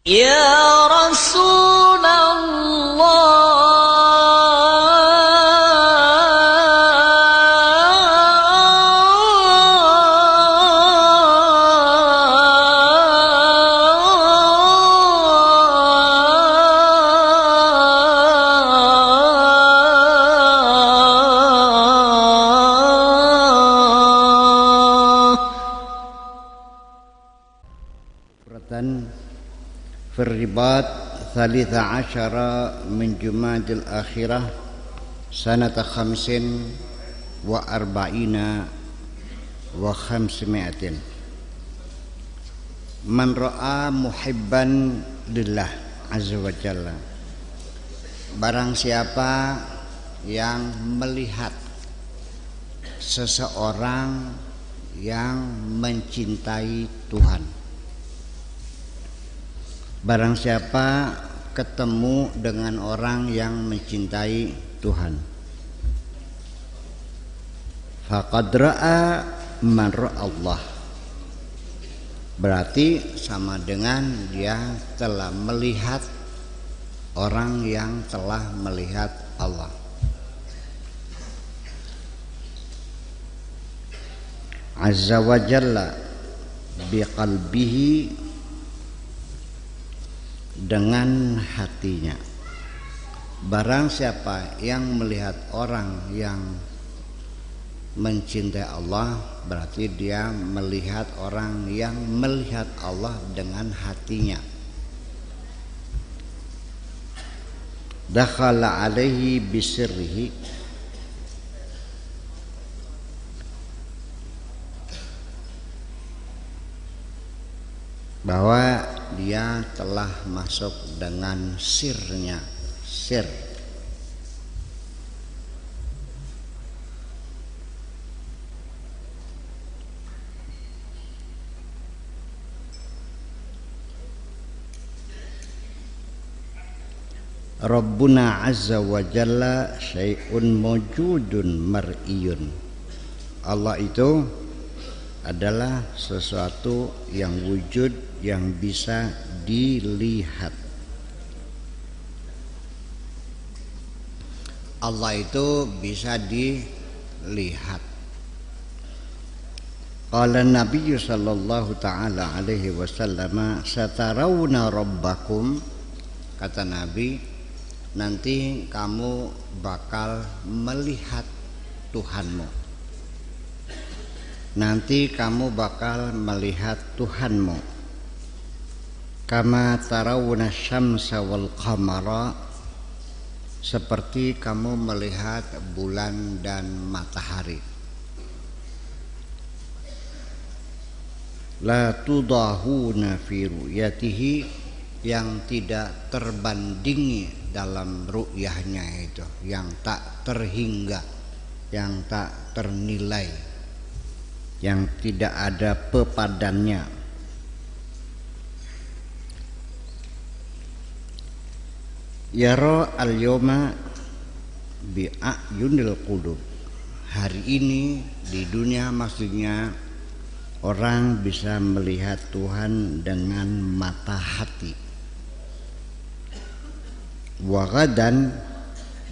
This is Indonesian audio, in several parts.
Ya Rasulullah. في الرباط 13 من جماد الآخرة سنة 45 و500 من رأى محبا لله azza wa jalla, barang siapa yang melihat seseorang yang mencintai Tuhan. Barang siapa ketemu dengan orang yang mencintai Tuhan, faqad ra'a man ra'a Allah, berarti sama dengan dia telah melihat orang yang telah melihat Allah. Azza wa jalla biqalbihi, dengan hatinya. Barang siapa yang melihat orang yang mencintai Allah, berarti dia melihat orang yang melihat Allah dengan hatinya. Dakhala alaihi bisirrihi, bahwa dia telah masuk dengan sirnya. Sir Rabbuna azza wa jalla syai'un mawjudun mar'iyun. Allah itu adalah sesuatu yang wujud, yang bisa dilihat. Allah itu bisa dilihat. Qala Nabi sallallahu ta'ala alaihi wasallam, satarawna rabbakum, kata Nabi, nanti kamu bakal melihat Tuhanmu. Nanti kamu bakal melihat Tuhanmu. Kama tarawna syamsa wal qamara, seperti kamu melihat bulan dan matahari. La tudahuna fi ru'yatihi, yang tidak terbandingi dalam ru'yahnya itu, yang tak terhingga, yang tak ternilai, yang tidak ada pepadannya. Yara al-yawma bi'ayunil qulub, hari ini di dunia maksudnya orang bisa melihat Tuhan dengan mata hati. Wa ghadan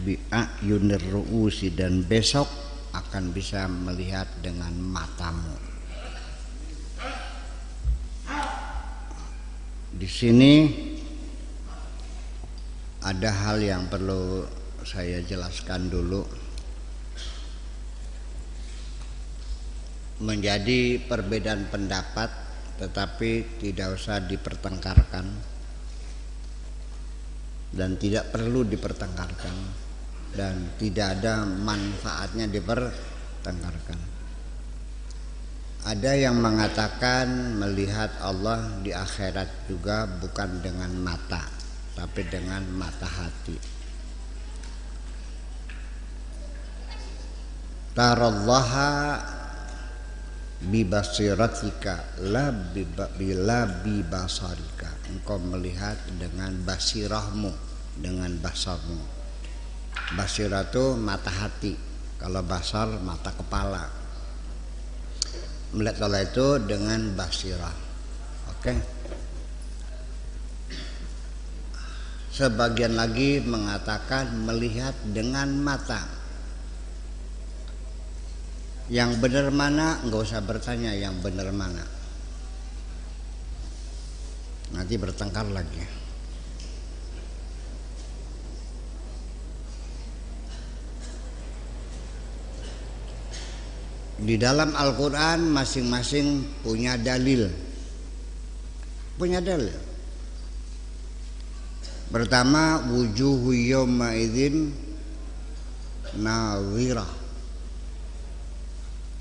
bi'ayunir ru'usi, dan besok akan bisa melihat dengan matamu. Di sini ada hal yang perlu saya jelaskan dulu. Menjadi perbedaan pendapat, tetapi tidak usah dipertengkarkan dan tidak perlu dipertengkarkan, dan tidak ada manfaatnya dipertengkarkan. Ada yang mengatakan melihat Allah di akhirat juga bukan dengan mata, tapi dengan mata hati. Tarallaha bibasiratika la bibasarika, engkau melihat dengan basirahmu, dengan basarmu. Basirah itu mata hati, kalau basar mata kepala. Melihat Allah itu dengan basirah. Oke. Sebagian lagi mengatakan melihat dengan mata. Yang benar mana? Enggak usah bertanya yang benar mana. Nanti bertengkar lagi. Di dalam Al-Quran masing-masing punya dalil. Punya dalil. Pertama, wujuhu yawma idzin nadhirah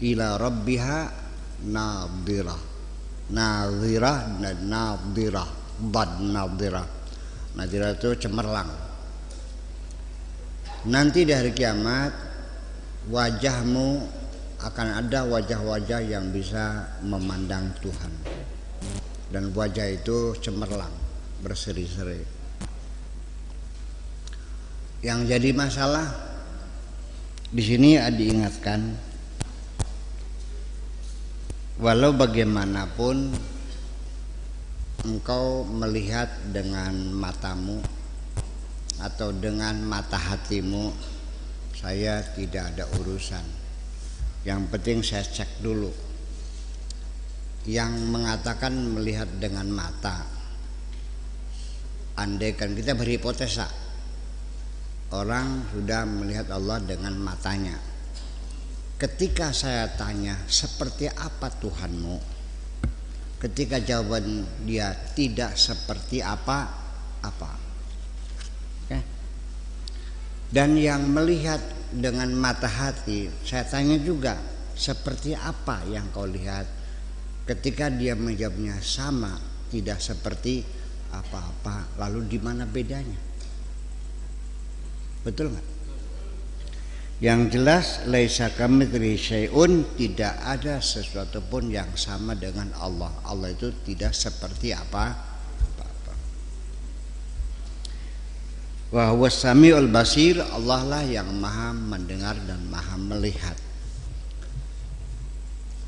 ila rabbiha nadhirah. Nadhirah dan nadhirah, bad nadhirah. Nadhirah itu cemerlang. Nanti di hari kiamat wajahmu akan ada wajah-wajah yang bisa memandang Tuhan. Dan wajah itu cemerlang, berseri-seri. Yang jadi masalah di sini diingatkan, walau bagaimanapun engkau melihat dengan matamu atau dengan mata hatimu, saya tidak ada urusan. Yang penting saya cek dulu. Yang mengatakan melihat dengan mata, andaikan kita berhipotesa orang sudah melihat Allah dengan matanya. Ketika saya tanya seperti apa Tuhanmu, ketika jawaban dia tidak seperti apa-apa. Okay. Dan yang melihat dengan mata hati, saya tanya juga seperti apa yang kau lihat. Ketika dia menjawabnya sama, tidak seperti apa-apa, lalu di mana bedanya? Betul nggak? Yang jelas laisa kamitslihi syai'un, tidak ada sesuatu pun yang sama dengan Allah. Allah itu tidak seperti apa-apa. Wa huwas samiul basir, Allah lah yang maha mendengar dan maha melihat.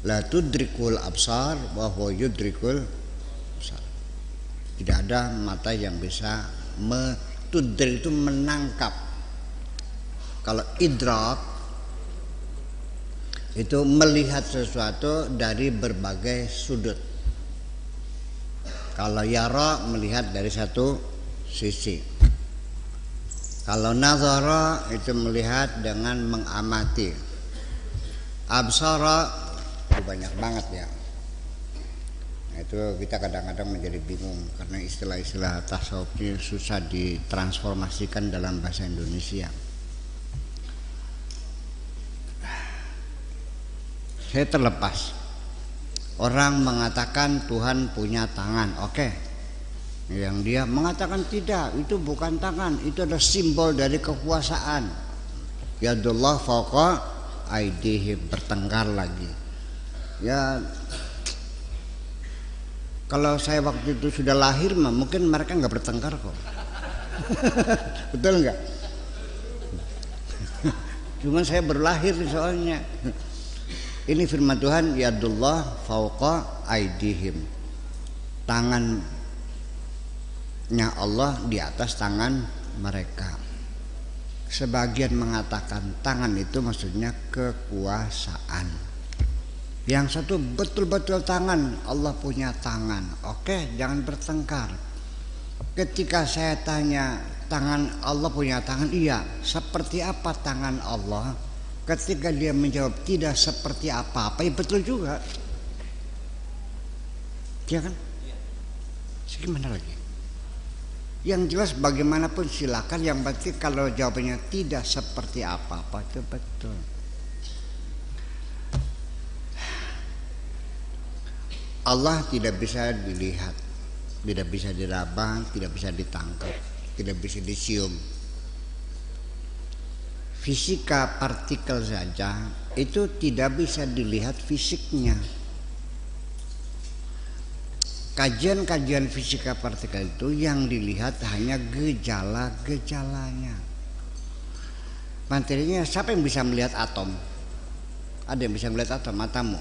La tudrikul absar wa huwa yudrikul absar. Tidak ada mata yang bisa tudrik itu menangkap. Kalau idrak itu melihat sesuatu dari berbagai sudut. Kalau yara melihat dari satu sisi. Kalau nazara itu melihat dengan mengamati. Absara itu banyak banget ya. Nah, itu kita kadang-kadang menjadi bingung karena istilah-istilah tasawuf ini susah ditransformasikan dalam bahasa Indonesia. Saya terlepas. Orang mengatakan Tuhan punya tangan, oke. Yang dia mengatakan tidak, itu bukan tangan, itu adalah simbol dari kekuasaan. Yadullah fawqa aydihim, bertengkar lagi. Ya, kalau saya waktu itu sudah lahir mah mungkin mereka nggak bertengkar kok. Betul nggak? Cuman saya berlahir soalnya. Ini firman Tuhan, yadullah fauqa aidihim. Tangannya Allah di atas tangan mereka. Sebagian mengatakan tangan itu maksudnya kekuasaan. Yang satu betul-betul tangan, Allah punya tangan. Oke, jangan bertengkar. Ketika saya tanya tangan Allah punya tangan, iya. Seperti apa tangan Allah? Ketika dia menjawab tidak seperti apa-apa, ya betul juga. Ya kan? Gimana lagi? Yang jelas bagaimanapun silakan, yang penting kalau jawabannya tidak seperti apa-apa itu betul. Allah tidak bisa dilihat, tidak bisa diraba, tidak bisa ditangkap, tidak bisa disium. Fisika partikel saja itu tidak bisa dilihat fisiknya. Kajian-kajian fisika partikel itu yang dilihat hanya gejala-gejalanya. Materinya, siapa yang bisa melihat atom? Ada yang bisa melihat atom? Matamu?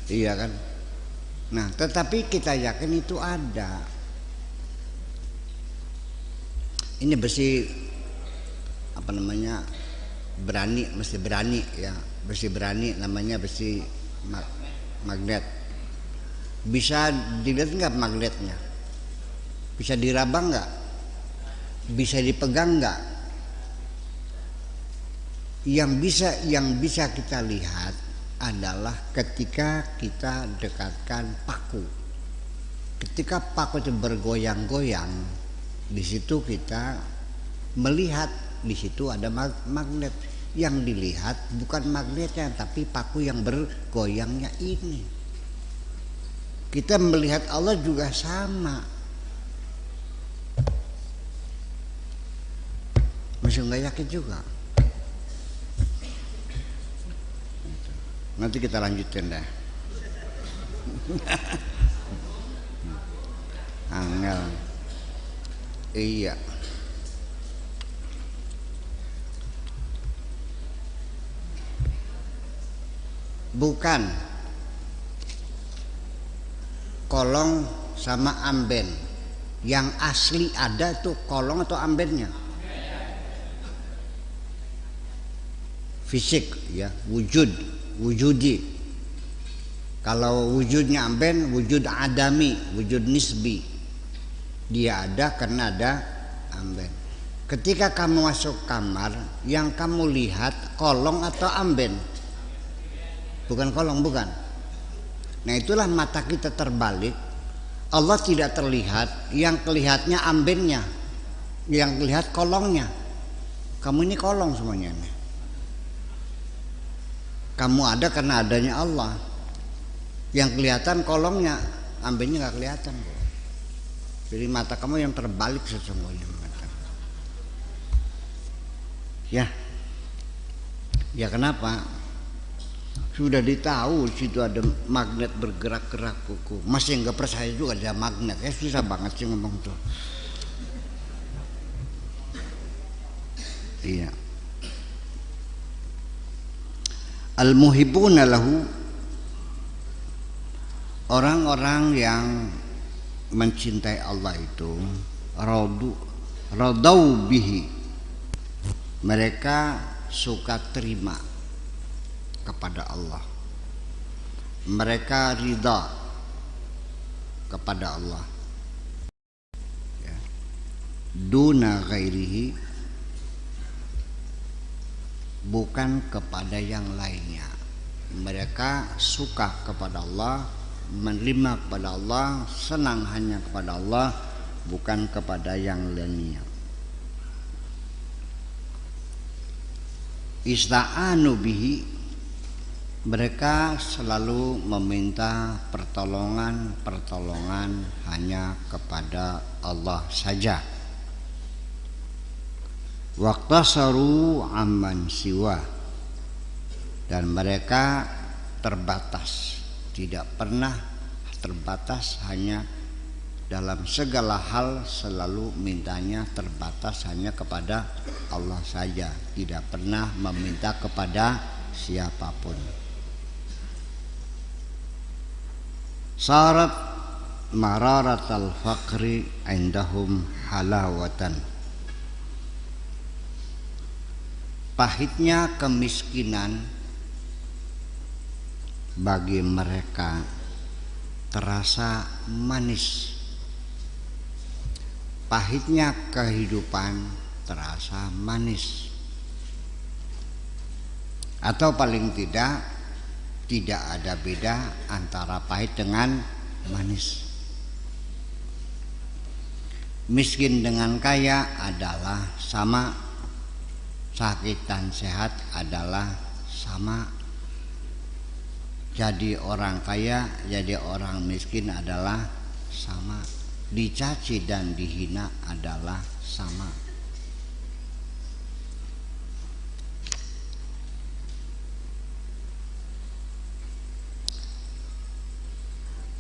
Iya kan? Nah, tetapi kita yakin itu ada. Ini besi apa namanya, berani, mesti berani ya, besi berani namanya besi magnet. Bisa dilihat nggak magnetnya? Bisa diraba nggak? Bisa dipegang nggak? Yang bisa kita lihat adalah ketika kita dekatkan paku. Ketika paku itu bergoyang-goyang, di situ kita melihat di situ ada magnet. Yang dilihat bukan magnetnya, tapi paku yang bergoyangnya ini. Kita melihat Allah juga sama. Masih nggak yakin juga? Nanti kita lanjutin deh. Angel. Iya. Bukan kolong sama amben. Yang asli ada tuh kolong atau ambennya? Fisik ya, wujudi. Kalau wujudnya amben, wujud adami, wujud nisbi. Dia ada karena ada amben. Ketika kamu masuk kamar, yang kamu lihat kolong atau amben? Bukan kolong, bukan. Nah, itulah mata kita terbalik. Allah tidak terlihat, yang kelihatnya ambennya, yang lihat kolongnya. Kamu ini kolong semuanya nih. Kamu ada karena adanya Allah. Yang kelihatan kolongnya, ambennya nggak kelihatan. Jadi mata kamu yang terbalik sesungguhnya. Ya kenapa? Sudah ditahu situ ada magnet bergerak-gerak kuku. Masih nggak percaya juga ada magnet. Ya susah banget sih ngomong tuh. Iya. Al-muhibbuna lahu, orang-orang yang mencintai Allah itu radau bihi, mereka suka terima kepada Allah, mereka ridha kepada Allah ya. Duna ghairihi, bukan kepada yang lainnya. Mereka suka kepada Allah, menerima kepada Allah, senang hanya kepada Allah, bukan kepada yang lainnya. Ista'anu bihi, mereka selalu meminta pertolongan hanya kepada Allah saja. Waqtasaru amman siwa, dan mereka terbatas, tidak pernah terbatas, hanya dalam segala hal selalu mintanya terbatas hanya kepada Allah saja, tidak pernah meminta kepada siapapun. Sarat mararatal faqri indahum halawatan, pahitnya kemiskinan bagi mereka terasa manis. Pahitnya kehidupan terasa manis. Atau paling tidak ada beda antara pahit dengan manis. Miskin dengan kaya adalah sama, sakit dan sehat adalah sama. Jadi orang kaya, jadi orang miskin adalah sama. Dicaci dan dihina adalah sama.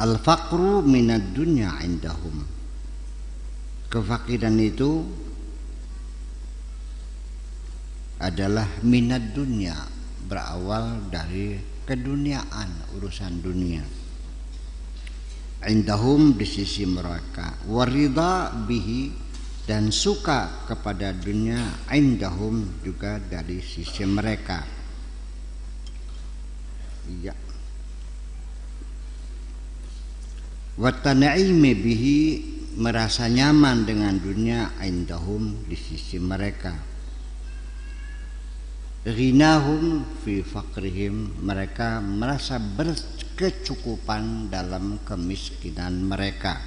Al-faqru minad dunya indahum, kefakiran itu adalah minad dunya, berawal dari keduniaan, urusan dunia. Indahum, di sisi mereka. Waridha bihi, dan suka kepada dunia indahum juga dari sisi mereka. Iya. Wa tan'imi bihi, merasa nyaman dengan dunia indahum di sisi mereka. Ghinahum fi faqrihim, mereka merasa berkecukupan dalam kemiskinan mereka.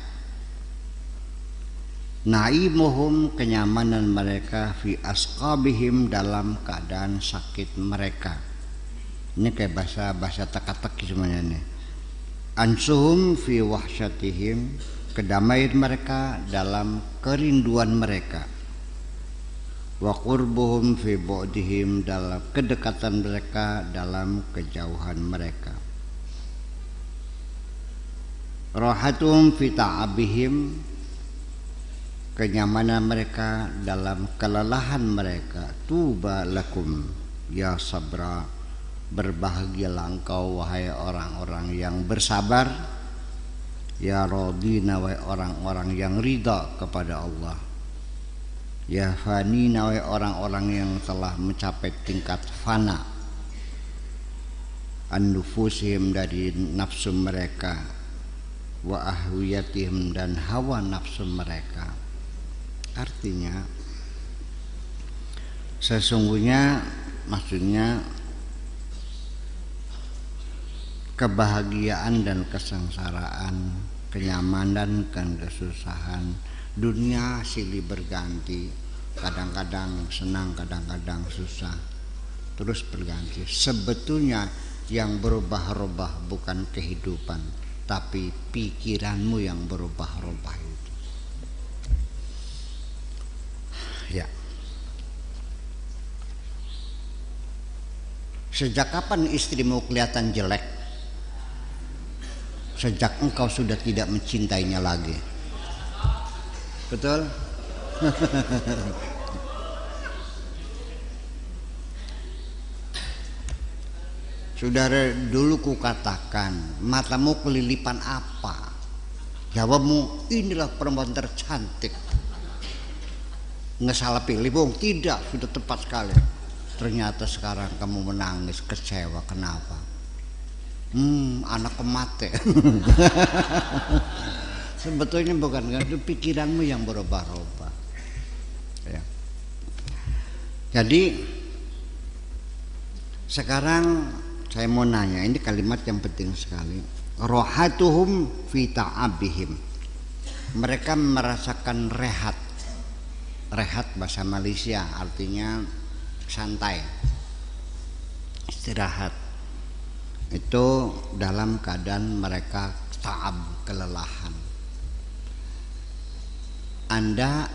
Naimuhum, kenyamanan mereka, fi asqabihim, dalam keadaan sakit mereka. Ini kayak bahasa teka-teki semuanya nih. Ansuhum fi wahsyatihim, kedamaian mereka dalam kerinduan mereka. Wa qurbuhum fi bu'dihim, dalam kedekatan mereka dalam kejauhan mereka. Rahatuhum fi ta'abihim, kenyamanan mereka dalam kelelahan mereka. Tuba lakum ya sabra, berbahagialah engkau wahai orang-orang yang bersabar. Ya radina, wahai orang-orang yang ridha kepada Allah. Ya fanina, wahai orang-orang yang telah mencapai tingkat fana. An-nufusihim, dari nafsu mereka. Wa ahwiyatihim, dan hawa nafsu mereka. Artinya sesungguhnya, maksudnya kebahagiaan dan kesengsaraan, kenyamanan dan kesusahan, dunia silih berganti, kadang-kadang senang, kadang-kadang susah, terus berganti. Sebetulnya yang berubah-ubah bukan kehidupan, tapi pikiranmu yang berubah-ubah itu. Ya. Sejak kapan istrimu kelihatan jelek? Sejak engkau sudah tidak mencintainya lagi. Betul? Saudara, dulu kukatakan, matamu kelilipan apa? Jawabmu, inilah perempuan tercantik. Nggak salah pilih, Bung? Tidak, sudah tepat sekali. Ternyata sekarang kamu menangis, kecewa. Kenapa? Anak kemate. Sebetulnya bukan, itu pikiranmu yang berubah-ubah. Ya. Jadi sekarang saya mau nanya, ini kalimat yang penting sekali. Rohatuhum fi ta'abihim, mereka merasakan rehat. Rehat bahasa Malaysia artinya santai, istirahat. Itu dalam keadaan mereka ta'ab, kelelahan. Anda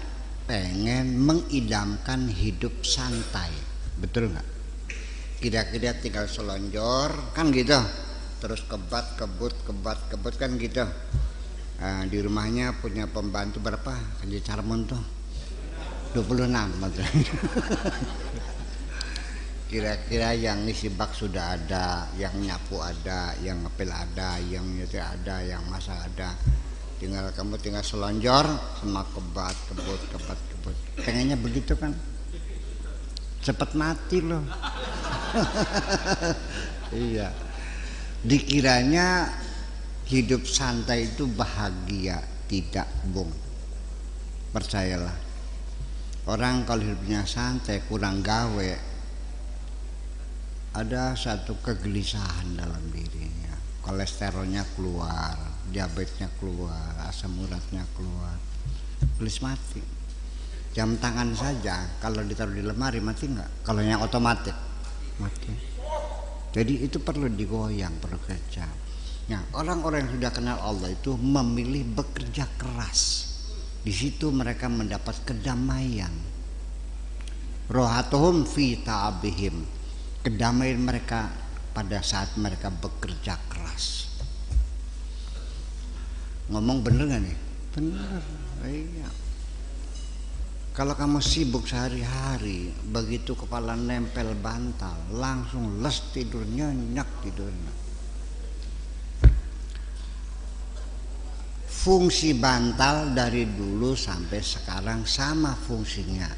pengen mengidamkan hidup santai, betul nggak? Kira-kira tinggal selonjor kan gitu, terus kebat kebut kan gitu. Di rumahnya punya pembantu berapa? Kan di Carmon tuh 26 betul. Kira-kira yang ngisi bak sudah ada, yang nyapu ada, yang ngepel ada, yang nyetir ada, yang masak ada. Kamu tinggal selonjor sama kebat kebut. Pengennya begitu kan? Cepat mati loh. Iya. Dikiranya hidup santai itu bahagia, tidak, Bung. Percayalah. Orang kalau hidupnya santai, kurang gawe, ada satu kegelisahan dalam dirinya. Kolesterolnya keluar, diabetesnya keluar, asam uratnya keluar, gelis mati. Jam tangan saja kalau ditaruh di lemari mati nggak? Kalau yang otomatis mati. Jadi itu perlu digoyang, perlu kerja. Nah, orang-orang yang sudah kenal Allah itu memilih bekerja keras. Di situ mereka mendapat kedamaian. Rohatuhum fi ta'abihim, kedamaian mereka pada saat mereka bekerja keras. Ngomong bener gak nih? Bener, iya. Kalau kamu sibuk sehari-hari, begitu kepala nempel bantal, langsung les tidur, nyenyak tidurnya. Fungsi bantal dari dulu sampai sekarang sama fungsinya.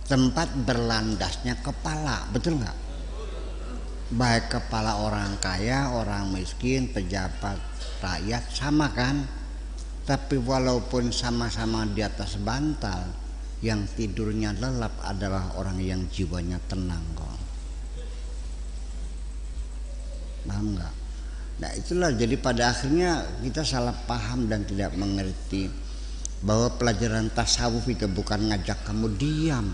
Tempat berlandasnya kepala, betul nggak? Baik kepala orang kaya, orang miskin, pejabat, rakyat sama kan? Tapi walaupun sama-sama di atas bantal, yang tidurnya lelap adalah orang yang jiwanya tenang kok. Paham nggak? Nah itulah, jadi pada akhirnya kita salah paham dan tidak mengerti bahwa pelajaran tasawuf itu bukan ngajak kamu diam,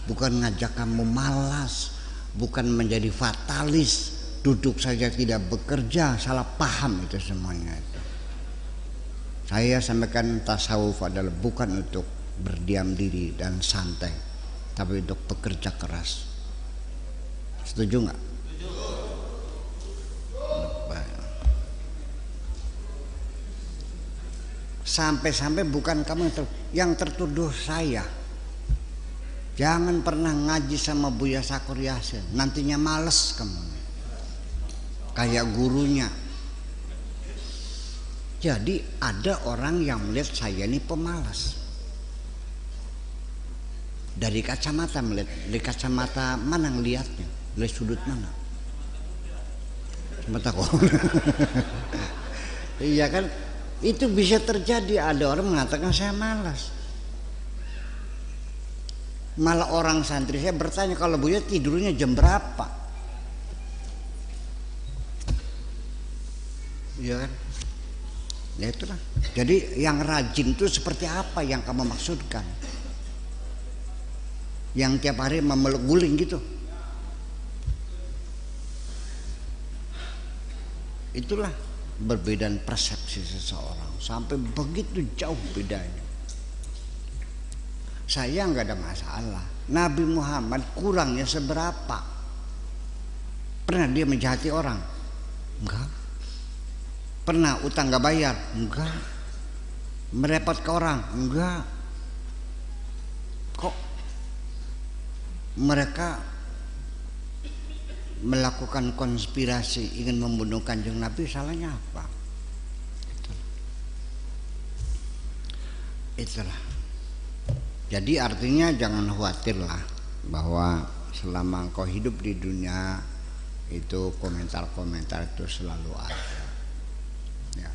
bukan ngajak kamu malas, bukan menjadi fatalis, duduk saja tidak bekerja. Salah paham itu semuanya itu. Saya sampaikan tasawuf adalah bukan untuk berdiam diri dan santai, tapi untuk bekerja keras. Setuju nggak? Sampai-sampai bukan kamu yang tertuduh saya. Jangan pernah ngaji sama Buya Sakur Yasin, nantinya males kamu kayak gurunya. Jadi ada orang yang melihat saya ini pemalas. Dari kacamata melihat, dari kacamata mana ngelihatnya? Dari sudut mana? Mata kok. Iya kan? Itu bisa terjadi, ada orang mengatakan saya malas. Malah orang santri saya bertanya, kalau Buya tidurnya jam berapa? Iya kan? Ya itulah. Jadi yang rajin itu seperti apa yang kamu maksudkan? Yang tiap hari memeluk guling gitu. Itulah perbedaan persepsi seseorang, sampai begitu jauh bedanya. Saya nggak ada masalah. Nabi Muhammad kurangnya seberapa? Pernah dia menjahati orang? Enggak. Pernah utang nggak bayar? Enggak. Merepot ke orang? Enggak. Kok mereka melakukan konspirasi ingin membunuh Kanjeng Nabi? Salahnya apa? Itulah. Jadi artinya jangan khawatirlah bahwa selama engkau hidup di dunia itu komentar-komentar itu selalu ada. Ya.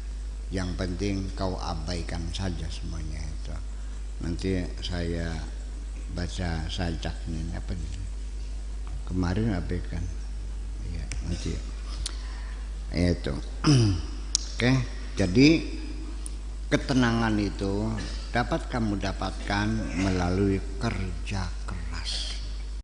Yang penting kau abaikan saja semuanya itu. Nanti saya baca sajak ini apa nih? Kemarin abaikan. Ya, nanti itu. Oke, jadi ketenangan itu dapat kamu dapatkan melalui kerja